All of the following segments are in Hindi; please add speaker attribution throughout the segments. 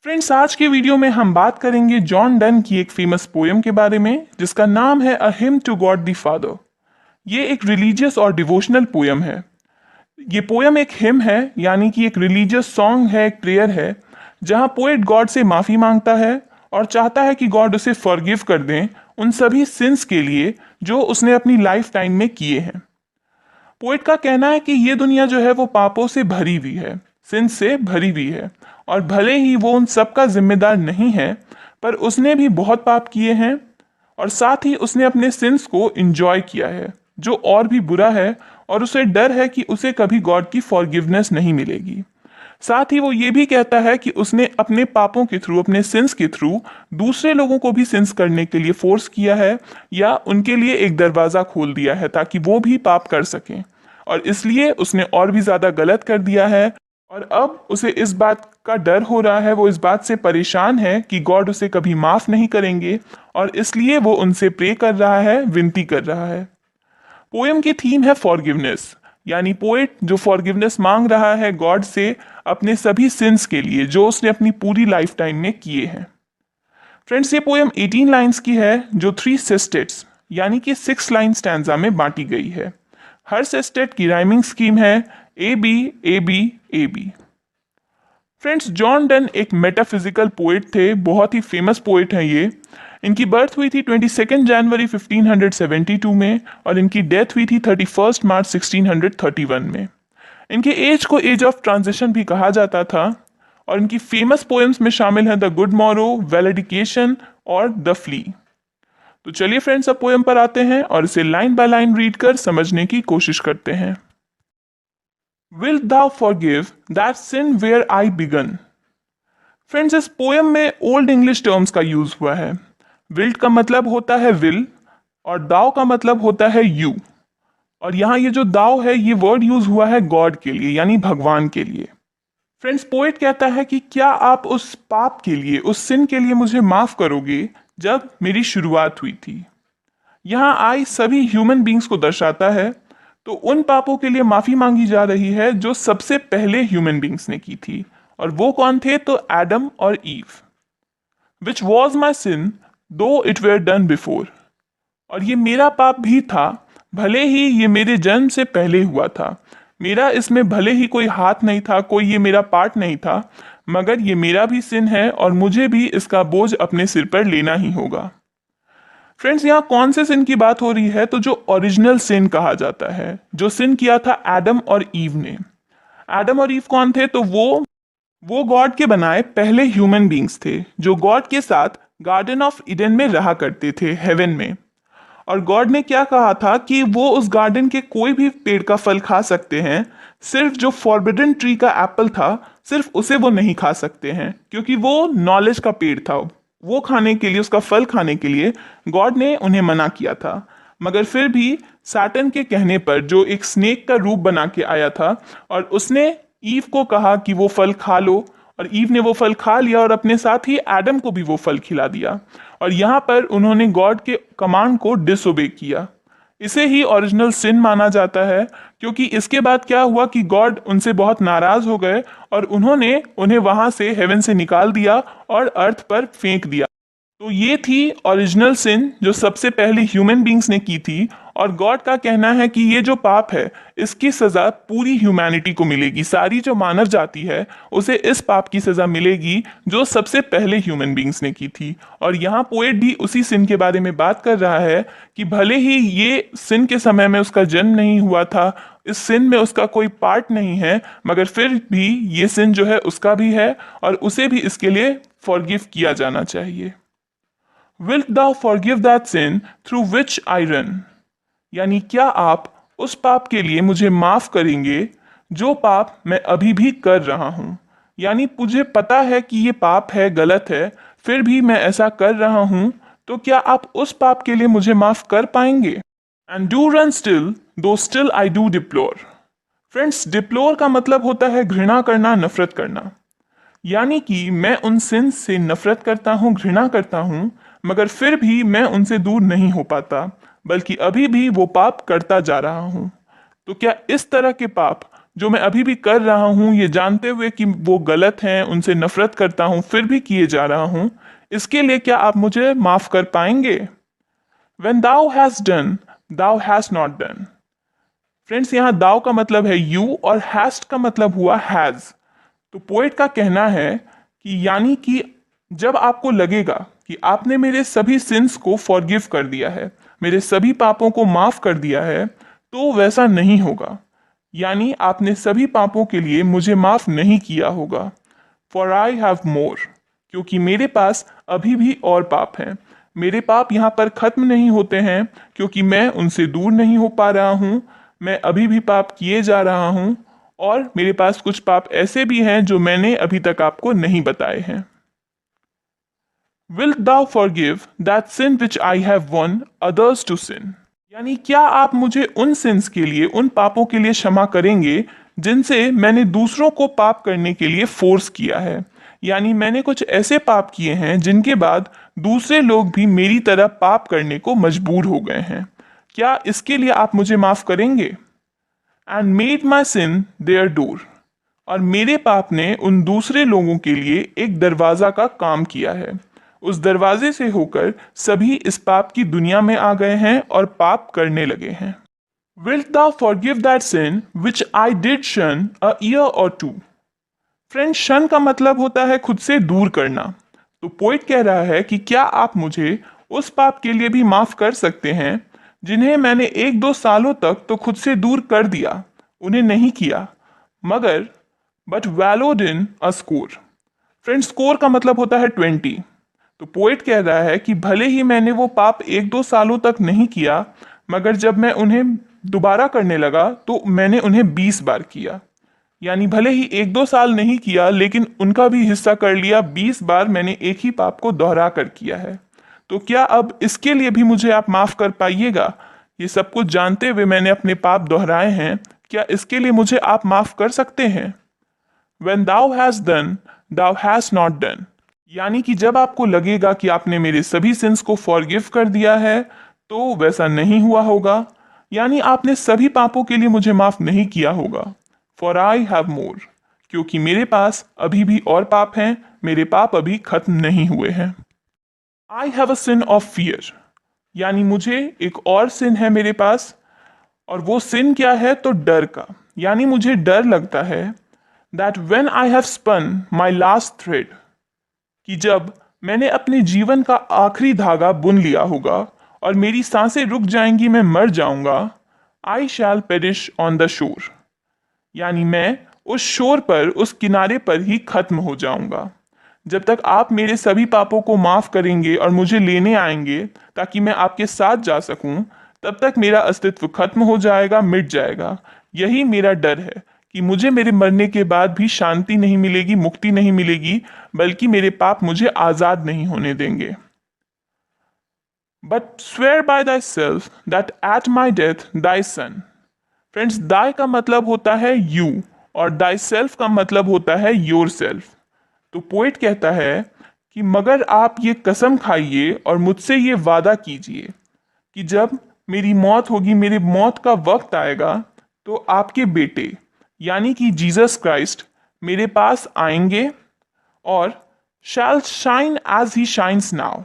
Speaker 1: फ्रेंड्स, आज के वीडियो में हम बात करेंगे जॉन डन की एक फेमस पोयम के बारे में जिसका नाम है a hymn to God the father. ये एक रिलीजियस और डिवोशनल पोयम है। ये पोयम एक हिम है, यानी कि एक रिलीजियस सॉन्ग है, एक प्रेयर है, जहां पोएट गॉड से माफ़ी मांगता है और चाहता है कि गॉड उसे फॉरगिव कर दें उन सभी सिंस के लिए जो उसने अपनी लाइफ टाइम में किए हैं। पोएट का कहना है कि ये दुनिया जो है वो पापों से भरी हुई है, सिंस से भरी हुई है, और भले ही वो उन सब का जिम्मेदार नहीं है, पर उसने भी बहुत पाप किए हैं और साथ ही उसने अपने सिंस को इंजॉय किया है, जो और भी बुरा है, और उसे डर है कि उसे कभी गॉड की फॉरगिवनेस नहीं मिलेगी। साथ ही वो ये भी कहता है कि उसने अपने पापों के थ्रू, अपने सिंस के थ्रू दूसरे लोगों को भी सिंस करने के लिए फोर्स किया है या उनके लिए एक दरवाज़ा खोल दिया है ताकि वो भी पाप कर सकें, और इसलिए उसने और भी ज़्यादा गलत कर दिया है। और अब उसे इस बात का डर हो रहा है, वो इस बात से परेशान है कि गॉड उसे कभी माफ़ नहीं करेंगे, और इसलिए वो उनसे प्रे कर रहा है, विनती कर रहा है। पोएम की थीम है फॉरगिवनेस, यानी पोएट जो फॉरगिवनेस मांग रहा है गॉड से अपने सभी सिंस के लिए जो उसने अपनी पूरी लाइफ टाइम में किए हैं। फ्रेंड्स, ये पोएम 18 लाइंस की है जो 3 सेस्टेट्स यानी कि 6 लाइन स्टैंजा में बांटी गई है। हर सेस्टेट की राइमिंग स्कीम है A B A B A B. Friends, John Donne एक मेटाफिजिकल पोएट थे, बहुत ही फेमस पोएट हैं ये। इनकी बर्थ हुई थी 22 जनवरी 1572 में और इनकी डेथ हुई थी 31 मार्च 1631 में। इनके एज को एज ऑफ ट्रांजिशन भी कहा जाता था, और इनकी फेमस पोएम्स में शामिल है द गुड मॉरो, वेलेडिकेशन और द फ्ली। तो चलिए फ्रेंड्स, अब पोएम पर आते हैं और इसे लाइन बाय लाइन रीड कर समझने की कोशिश करते हैं। Wilt thou forgive that sin where I begun? Friends, इस पोएम में ओल्ड इंग्लिश टर्म्स का यूज हुआ है। विल्ट का मतलब होता है विल और दाव का मतलब होता है यू, और यहाँ ये जो दाव है ये वर्ड यूज हुआ है गॉड के लिए, यानी भगवान के लिए। फ्रेंड्स, पोएट कहता है कि क्या आप उस पाप के लिए, उस सिन के लिए मुझे माफ करोगे जब मेरी शुरुआत हुई थी। यहाँ आई सभी ह्यूमन बींग्स को दर्शाता है, तो उन पापों के लिए माफी मांगी जा रही है जो सबसे पहले ह्यूमन बींग्स ने की थी, और वो कौन थे? तो एडम और ईव। विच वॉज माई सिन दो इट वेयर डन बिफोर। और ये मेरा पाप भी था, भले ही ये मेरे जन्म से पहले हुआ था। मेरा इसमें भले ही कोई हाथ नहीं था, कोई ये मेरा पार्ट नहीं था, मगर ये मेरा भी सिन है और मुझे भी इसका बोझ अपने सिर पर लेना ही होगा। फ्रेंड्स, यहाँ कौन से सिन की बात हो रही है? तो जो ओरिजिनल सिन कहा जाता है, जो सिन किया था एडम और ईव ने। एडम और ईव कौन थे? तो वो गॉड के बनाए पहले ह्यूमन बींग्स थे जो गॉड के साथ गार्डन ऑफ ईडन में रहा करते थे, हेवन में। और गॉड ने क्या कहा था कि वो उस गार्डन के कोई भी पेड़ का फल खा सकते हैं, सिर्फ जो फॉरबिडन ट्री का एप्पल था, सिर्फ उसे वो नहीं खा सकते हैं, क्योंकि वो नॉलेज का पेड़ था। वो खाने के लिए, उसका फल खाने के लिए गॉड ने उन्हें मना किया था। मगर फिर भी सैटन के कहने पर, जो एक स्नेक का रूप बना के आया था, और उसने ईव को कहा कि वो फल खा लो, और ईव ने वो फल खा लिया और अपने साथ ही एडम को भी वो फल खिला दिया। और यहाँ पर उन्होंने गॉड के कमांड को डिसोबे किया। इसे ही ओरिजिनल सिन माना जाता है, क्योंकि इसके बाद क्या हुआ कि गॉड उनसे बहुत नाराज हो गए और उन्होंने उन्हें वहां से, हेवन से निकाल दिया और अर्थ पर फेंक दिया। तो ये थी ओरिजिनल सिन जो सबसे पहले ह्यूमन बींग्स ने की थी, और गॉड का कहना है कि ये जो पाप है इसकी सजा पूरी ह्यूमैनिटी को मिलेगी। सारी जो मानव जाति है उसे इस पाप की सजा मिलेगी जो सबसे पहले ह्यूमन बींग्स ने की थी। और यहाँ पोएट भी उसी सिन के बारे में बात कर रहा है कि भले ही ये सिन के समय में उसका जन्म नहीं हुआ था, इस सिन में उसका कोई पार्ट नहीं है, मगर फिर भी ये सिन जो है उसका भी है और उसे भी इसके लिए फॉरगिव किया जाना चाहिए। Wilt thou forgive that sin through which I run? यानी क्या आप उस पाप के लिए मुझे माफ करेंगे जो पाप मैं अभी भी कर रहा हूं। यानी मुझे पता है कि ये पाप है, गलत है, फिर भी मैं ऐसा कर रहा हूं, तो क्या आप उस पाप के लिए मुझे माफ कर पाएंगे? एंड डू रन स्टिल दो स्टिल आई डू डिप्लोर। फ्रेंड्स, डिप्लोर का मतलब होता है घृणा करना, नफरत करना। यानी कि मैं उन सिंस से नफरत करता हूँ, घृणा करता हूँ, मगर फिर भी मैं उनसे दूर नहीं हो पाता, बल्कि अभी भी वो पाप करता जा रहा हूँ। तो क्या इस तरह के पाप जो मैं अभी भी कर रहा हूँ ये जानते हुए कि वो गलत हैं, उनसे नफरत करता हूँ, फिर भी किए जा रहा हूँ, इसके लिए क्या आप मुझे माफ कर पाएंगे? When thou hast done, thou hast not done. Friends, यहाँ दाव का मतलब है यू और हैस्ट का मतलब हुआ हैज। तो पोएट का कहना है कि यानी कि जब आपको लगेगा कि आपने मेरे सभी सिंस को फॉरगिव कर दिया है, मेरे सभी पापों को माफ कर दिया है, तो वैसा नहीं होगा। यानी आपने सभी पापों के लिए मुझे माफ नहीं किया होगा। फॉर आई हैव मोर, क्योंकि मेरे पास अभी भी और पाप हैं। मेरे पाप यहाँ पर खत्म नहीं होते हैं, क्योंकि मैं उनसे दूर नहीं हो पा रहा हूँ। मैं अभी भी पाप किए जा रहा हूँ, और मेरे पास कुछ पाप ऐसे भी हैं जो मैंने अभी तक आपको नहीं बताए हैं। Wilt thou forgive that sin which I have won others to sin? यानी क्या आप मुझे उन सिंस के लिए, उन पापों के लिए क्षमा करेंगे जिनसे मैंने दूसरों को पाप करने के लिए फोर्स किया है। यानी मैंने कुछ ऐसे पाप किए हैं जिनके बाद दूसरे लोग भी मेरी तरह पाप करने को मजबूर हो गए हैं। क्या इसके लिए आप मुझे माफ करेंगे? And made my sin their door, और मेरे पाप ने उन दूसरे लोगों के लिए एक दरवाजा का काम किया है। उस दरवाजे से होकर सभी इस पाप की दुनिया में आ गए हैं और पाप करने लगे हैं। Wilt thou forgive that sin which I did shun a year or two? Friend, शन का मतलब होता है खुद से दूर करना। तो पोइट कह रहा है कि क्या आप मुझे उस पाप के लिए भी माफ कर सकते हैं जिन्हें मैंने 1-2 सालों तक तो खुद से दूर कर दिया, उन्हें नहीं किया, मगर but wallowed in a score. Friend, score का मतलब होता है 20। तो पोएट कह रहा है कि भले ही मैंने वो पाप 1-2 सालों तक नहीं किया, मगर जब मैं उन्हें दोबारा करने लगा तो मैंने उन्हें 20 बार किया। यानी भले ही 1-2 साल नहीं किया, लेकिन उनका भी हिस्सा कर लिया। 20 बार मैंने एक ही पाप को दोहरा कर किया है। तो क्या अब इसके लिए भी मुझे आप माफ कर पाइएगा? ये सब कुछ जानते हुए मैंने अपने पाप दोहराए हैं, क्या इसके लिए मुझे आप माफ कर सकते हैं? When thou hast done, thou hast not done. यानी कि जब आपको लगेगा कि आपने मेरे सभी सिंस को फॉरगिव कर दिया है, तो वैसा नहीं हुआ होगा। यानी आपने सभी पापों के लिए मुझे माफ नहीं किया होगा। फॉर आई हैव मोर, क्योंकि मेरे पास अभी भी और पाप हैं, मेरे पाप अभी खत्म नहीं हुए हैं। I have a sin of fear, यानी मुझे एक और सिन है मेरे पास, और वो सिन क्या है? तो डर का। यानी मुझे डर लगता है that when I have spun my last thread, कि जब मैंने अपने जीवन का आखिरी धागा बुन लिया होगा और मेरी सांसें रुक जाएंगी, मैं मर जाऊंगा, आई शैल पेरिश ऑन द शोर, यानी मैं उस शोर पर, उस किनारे पर ही खत्म हो जाऊंगा। जब तक आप मेरे सभी पापों को माफ करेंगे और मुझे लेने आएंगे ताकि मैं आपके साथ जा सकूं, तब तक मेरा अस्तित्व खत्म हो जाएगा, मिट जाएगा। यही मेरा डर है कि मुझे मेरे मरने के बाद भी शांति नहीं मिलेगी, मुक्ति नहीं मिलेगी, बल्कि मेरे पाप मुझे आजाद नहीं होने देंगे। But swear by thy self that at my death thy son. Friends, thy का मतलब होता है यू, और दाई सेल्फ का मतलब होता है योर सेल्फ। तो पोएट कहता है कि मगर आप ये कसम खाइए और मुझसे ये वादा कीजिए कि जब मेरी मौत होगी, मेरी मौत का वक्त आएगा, तो आपके बेटे यानी कि जीसस क्राइस्ट मेरे पास आएंगे और shall shine as he shines now,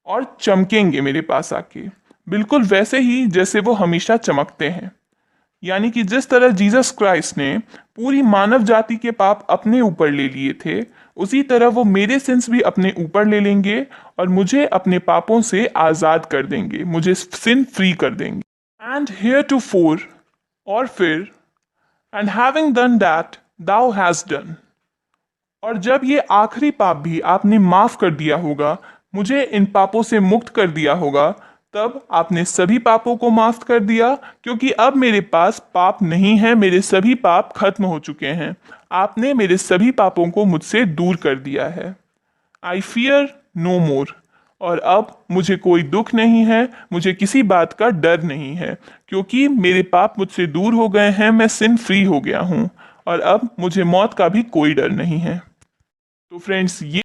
Speaker 1: और चमकेंगे मेरे पास आके, बिल्कुल वैसे ही जैसे वो हमेशा चमकते हैं। यानी कि जिस तरह जीसस क्राइस्ट ने पूरी मानव जाति के पाप अपने ऊपर ले लिए थे, उसी तरह वो मेरे सिंस भी अपने ऊपर ले लेंगे और मुझे अपने पापों से आज़ाद कर देंगे, मुझे सिन फ्री कर देंगे। एंड हियर टू फोर, और फिर, and having done that thou has done, और जब ये आखिरी पाप भी आपने माफ कर दिया होगा, मुझे इन पापों से मुक्त कर दिया होगा, तब आपने सभी पापों को माफ कर दिया, क्योंकि अब मेरे पास पाप नहीं है, मेरे सभी पाप खत्म हो चुके हैं। आपने मेरे सभी पापों को मुझसे दूर कर दिया है। आई फियर नो मोर, और अब मुझे कोई दुख नहीं है, मुझे किसी बात का डर नहीं है, क्योंकि मेरे पाप मुझसे दूर हो गए हैं, मैं सिन फ्री हो गया हूँ, और अब मुझे मौत का भी कोई डर नहीं है। तो फ्रेंड्स, ये